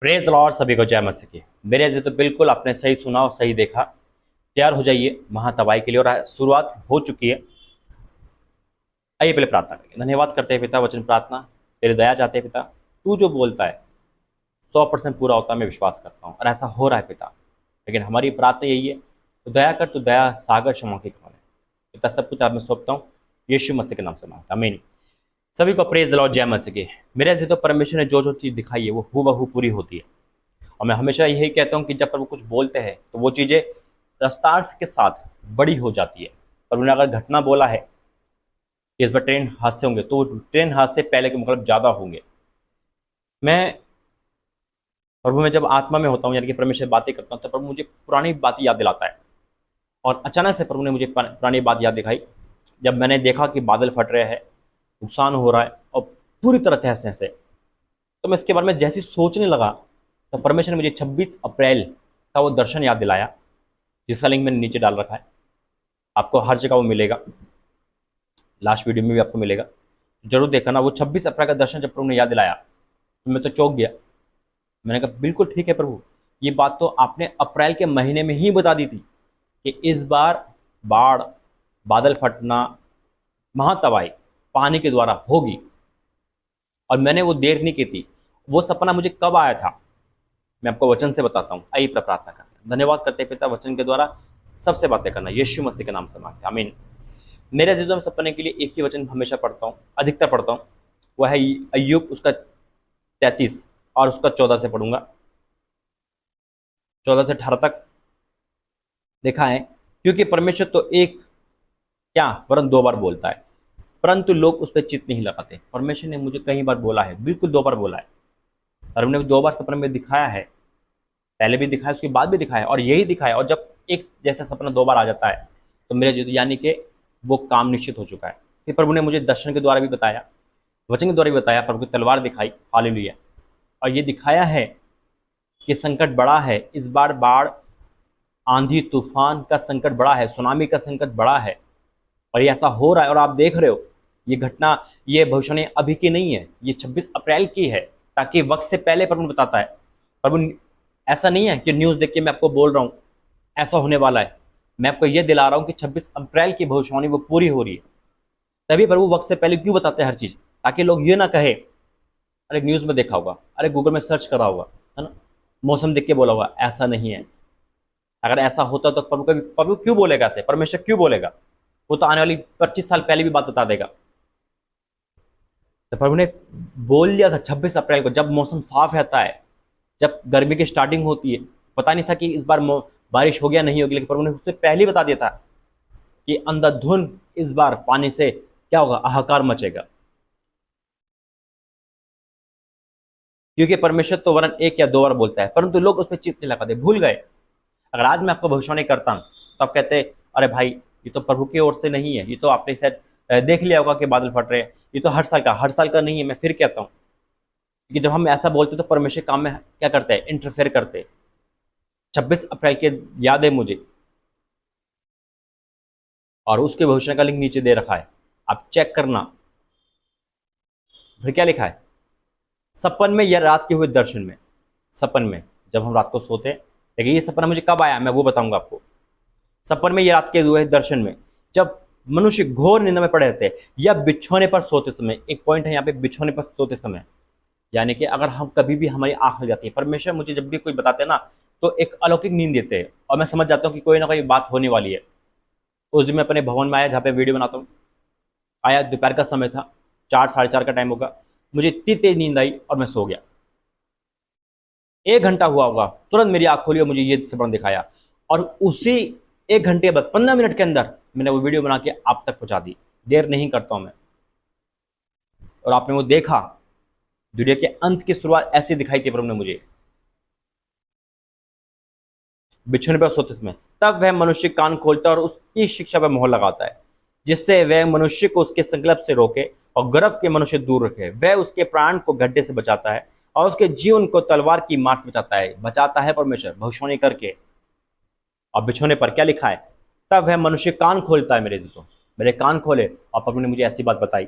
Praise Lord, सभी को जय मसीह की। मेरे से तो बिल्कुल आपने सही सुना और सही देखा। तैयार हो जाइए महातबाई के लिए और शुरुआत हो चुकी है। आइए पहले प्रार्थना करेंगे। धन्यवाद करते हैं पिता, वचन प्रार्थना तेरे दया चाहते हैं पिता। तू जो बोलता है 100% पूरा होता है, मैं विश्वास करता हूँ और ऐसा हो रहा है पिता। लेकिन हमारी प्रार्थना यही है, तो दया कर, तू दया सागर क्षमा की कमाने पिता। सब कुछ आप में सौंपता हूँ, यीशु मसीह के नाम से मांगता, आमीन। सभी को प्रेज लॉर्ड, जय मसीह की। मेरे से तो परमेश्वर ने जो जो चीज़ दिखाई है वो हूबहू पूरी होती है। और मैं हमेशा यही कहता हूँ कि जब प्रभु कुछ बोलते हैं तो वो चीज़ें रफ्तार के साथ बड़ी हो जाती है। पर उन्होंने अगर घटना बोला है कि इस बार ट्रेन हादसे होंगे, तो ट्रेन हादसे पहले के मुकाबले ज़्यादा होंगे। मैं प्रभु में जब आत्मा में होता हूँ, यानी कि परमेश्वर से बातें करता हूँ, तो प्रभु मुझे पुरानी बातें याद दिलाता है। और अचानक से प्रभु ने मुझे पुरानी बात याद दिखाई, जब मैंने देखा कि बादल फट रहे हैं, नुकसान हो रहा है और पूरी तरह तहस नहस है। तो मैं इसके बारे में जैसे ही सोचने लगा, तो परमेश्वर ने मुझे 26 अप्रैल का वो दर्शन याद दिलाया, जिसका लिंक मैंने नीचे डाल रखा है। आपको हर जगह वो मिलेगा, लास्ट वीडियो में भी आपको मिलेगा, जरूर देखना। वो 26 अप्रैल का दर्शन जब प्रभु ने याद दिलाया तो मैं तो चौंक गया। मैंने कहा बिल्कुल ठीक है प्रभु, ये बात तो आपने अप्रैल के महीने में ही बता दी थी कि इस बार बाढ़, बादल फटना, महातबाही पानी के द्वारा होगी। और मैंने वो देर नहीं की थी। वो सपना मुझे कब आया था, मैं आपको वचन से बताता हूँ। आइए प्रार्थना करते हैं। धन्यवाद करते हैं पिता, वचन के द्वारा सबसे बातें करना, यीशु मसीह के नाम से मांगते हैं, आमीन। मेरे अजीजों में सपने के लिए एक ही वचन हमेशा पढ़ता हूँ, अधिकतर पढ़ता हूँ, वह है अय्यूब उसका 33 और उसका 14 से पढ़ूंगा, 14 से 18 तक देखा है। क्योंकि परमेश्वर तो एक क्या वरन दो बार बोलता है, परंतु लोग उस पर चित्त नहीं लगाते। परमेश्वर ने मुझे कई बार बोला है, बिल्कुल 2 बार बोला है, और हमने 2 बार सपने में दिखाया है। पहले भी दिखाया, उसके बाद भी दिखाया, और यही दिखाया। और जब एक जैसा सपना 2 बार आ जाता है तो मेरे यानी कि वो काम निश्चित हो चुका है। फिर प्रभु ने मुझे दर्शन के द्वारा भी बताया, वचन के द्वारा भी बताया, प्रभु की तलवार दिखाई, हालेलुया। और ये दिखाया है कि संकट बड़ा है इस बार, बाढ़, आंधी तूफान का संकट बड़ा है, सुनामी का संकट बड़ा है। और ये ऐसा हो रहा है और आप देख रहे हो। ये घटना, ये भविष्यवाणी अभी की नहीं है, ये 26 अप्रैल की है, ताकि वक्त से पहले प्रभु बताता है। प्रभु ऐसा नहीं है कि न्यूज़ देख के मैं आपको बोल रहा हूँ ऐसा होने वाला है। मैं आपको ये दिला रहा हूँ कि 26 अप्रैल की भविष्यवाणी वो पूरी हो रही है। तभी प्रभु वक्त से पहले क्यों बताते हैं हर चीज़, ताकि लोग ये ना कहे अरे न्यूज़ में देखा होगा, अरे गूगल में सर्च करा होगा, है ना, मौसम देख के बोला होगा। ऐसा नहीं है। अगर ऐसा होता तो प्रभु क्यों बोलेगा ऐसे, परमेश्वर क्यों बोलेगा? वो तो आने वाली 25 साल पहले भी बात बता देगा। तो प्रभु ने बोल दिया था 26 अप्रैल को, जब मौसम साफ रहता है, जब गर्मी की स्टार्टिंग होती है। पता नहीं था कि इस बार बारिश होगी या नहीं होगी, लेकिन प्रभु ने उससे पहले ही बता दिया था कि अंधाधुंध इस बार पानी से क्या होगा, हाहाकार मचेगा। क्योंकि परमेश्वर तो वरन 1 या 2 बार बोलता है, परंतु लोग उस पर चित्त नहीं लगाते, भूल गए। अगर आज मैं आपको भविष्यवाणी करता हूं तो आप कहते अरे भाई, ये तो प्रभु की ओर से नहीं है, ये तो आपने शायद देख लिया होगा कि बादल फट रहे हैं, ये तो हर साल का नहीं है। मैं फिर कहता हूँ कि जब हम ऐसा बोलते तो परमेश्वर काम में क्या करते हैं, इंटरफेयर करते हैं। 26 अप्रैल के याद है मुझे, और उसके भविष्य का लिंक नीचे दे रखा है, आप चेक करना। फिर क्या लिखा है, सपन में या रात के हुए दर्शन में। सपन में जब हम रात को सोते हैं, लेकिन ये सपना मुझे कब आया मैं वो बताऊंगा आपको। सपन में या रात के हुए दर्शन में, जब मनुष्य घोर निंदा में पड़े रहते हैं या बिछोने पर सोते समय। एक पॉइंट है यहाँ पे, बिछोने पर सोते समय, यानी कि अगर हम कभी भी हमारी आंख लग जाती है, परमेश्वर मुझे जब भी कोई बताते हैं ना, तो एक अलौकिक नींद देते हैं और मैं समझ जाता हूँ कि कोई ना कोई बात होने वाली है। उस दिन मैं अपने भवन में आया जहाँ पे वीडियो बनाता हूँ, आया, दोपहर का समय था, 4 साढ़े 4 का टाइम होगा। मुझे इतनी तेज नींद आई और मैं सो गया। 1 घंटा हुआ होगा, तुरंत मेरी आंख खोली और मुझे ये सपना दिखाया। और उसी 1 घंटे बाद 15 मिनट के अंदर मैंने वो वीडियो बना के आप तक पहुंचा दी। देर नहीं करता हूं मैं। और आपने वो देखा, दुनिया के अंत की शुरुआत ऐसी दिखाई थी प्रभु ने मुझे, बिछोने पर सोते समय। तब वह मनुष्य कान खोलता है और उसकी शिक्षा पर मोहर लगाता है, जिससे वह मनुष्य को उसके संकल्प से रोके और गर्व के मनुष्य दूर रखे। वह उसके प्राण को गड्ढे से बचाता है और उसके जीवन को तलवार की मार से बचाता है परमेश्वर भविष्यवाणी करके। और बिछोने पर क्या लिखा है, तब वह मनुष्य कान खोलता है। मेरे दोस्तों, मेरे कान खोले और प्रभु ने मुझे ऐसी बात बताई।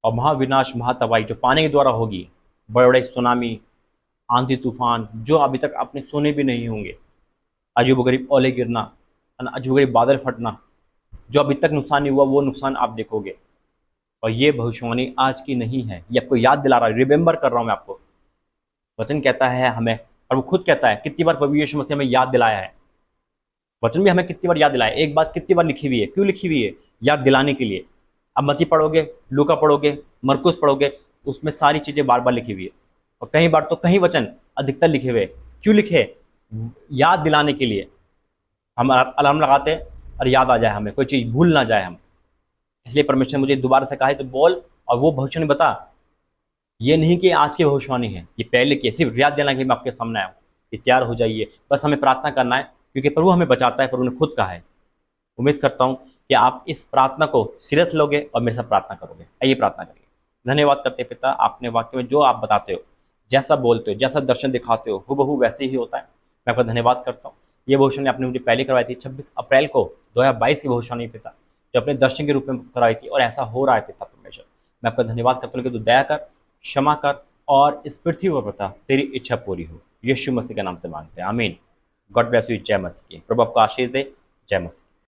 और महाविनाश, महातबाही जो पानी के द्वारा होगी, बड़े बड़े सुनामी, आंधी तूफान जो अभी तक आपने सुने भी नहीं होंगे, अजीबोगरीब ओले गिरना, अजीबोगरीब बादल फटना, जो अभी तक नुकसान नहीं हुआ वो नुकसान आप देखोगे। और ये भविष्यवाणी आज की नहीं है, ये आपको याद दिला रहा है, रिमेंबर कर रहा हूं मैं आपको। वचन कहता है हमें, और वो खुद कहता है, कितनी बार प्रभु यीशु मसीह हमें याद दिलाया है। वचन भी हमें कितनी बार याद दिलाया है। एक बात कितनी बार लिखी हुई है, क्यों लिखी हुई है? याद दिलाने के लिए। अब मत्ती पढ़ोगे, लूका पढ़ोगे, मरकुस पढ़ोगे, उसमें सारी चीजें बार बार लिखी हुई है। और कई बार तो कई वचन अधिकतर लिखे हुए। क्यों लिखे? याद दिलाने के लिए। हम अलार्म लगाते हैं और याद आ जाए, हमें कोई चीज भूल ना जाए हम। इसलिए परमेश्वर ने मुझे दोबारा से कहा है तो बोल और वो भविष्यवाणी बता। ये नहीं कि आज की भविष्यवाणी है, ये पहले की है। सिर्फ याद दिलाने के लिए मैं आपके सामने आया हूँ कि तैयार हो जाइए। बस हमें प्रार्थना करना है, क्योंकि प्रभु हमें बचाता है, प्रभु ने खुद कहा है। उम्मीद करता हूँ कि आप इस प्रार्थना को सीरियस लोगे और मेरे साथ प्रार्थना करोगे। आइए प्रार्थना करिए। धन्यवाद करते हैं पिता, आपने वाक्य में जो आप बताते हो, जैसा बोलते हो, जैसा दर्शन दिखाते हो, हूबहू वैसे ही होता है। मैं आपका धन्यवाद करता हूँ। ये भविष्यवाणी आपने मुझे पहले करवाई थी 26 अप्रैल को 2022 की भविष्यवाणी पिता, जो अपने दर्शन के रूप में करवाई थी, और ऐसा हो रहा है पिता परमेश्वर। मैं आपका धन्यवाद करता हूँ कि तू दया कर, क्षमा कर, और इस पृथ्वी पर पिता तेरी इच्छा पूरी हो। यीशु मसीह के नाम से मांगते हैं, आमीन। God bless you. जय मसीह की। प्रभु आपको आशीष दे। जय मसीह।